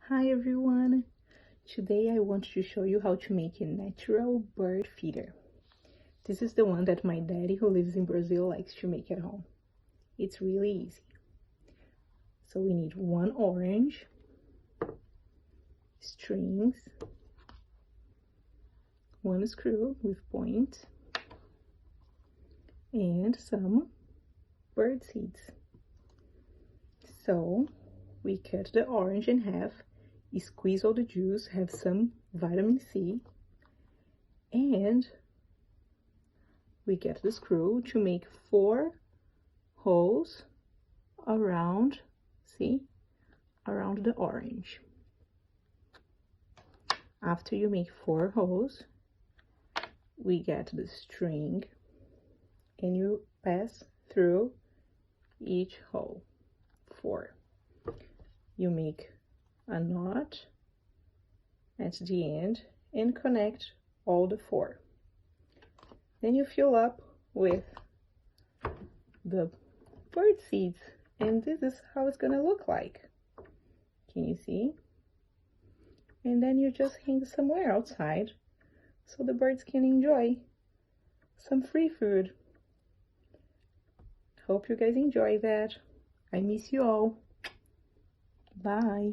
Hi everyone! Today I want to show you how to make a natural bird feeder. This is the one that my daddy, who lives in Brazil, likes to make at home. It's really easy. So we need one orange, strings, one screw with point, and some bird seeds. So we cut the orange in half, squeeze all the juice, have some vitamin C, and we get the screw to make 4 holes around, around the orange. After you make 4 holes, we get the string and you pass through each hole. 4. You make a knot at the end and connect all the 4. Then you fill up with the bird seeds, and this is how it's gonna look like. Can you see? And then you just hang somewhere outside so the birds can enjoy some free food. Hope you guys enjoy that. I miss you all. Bye.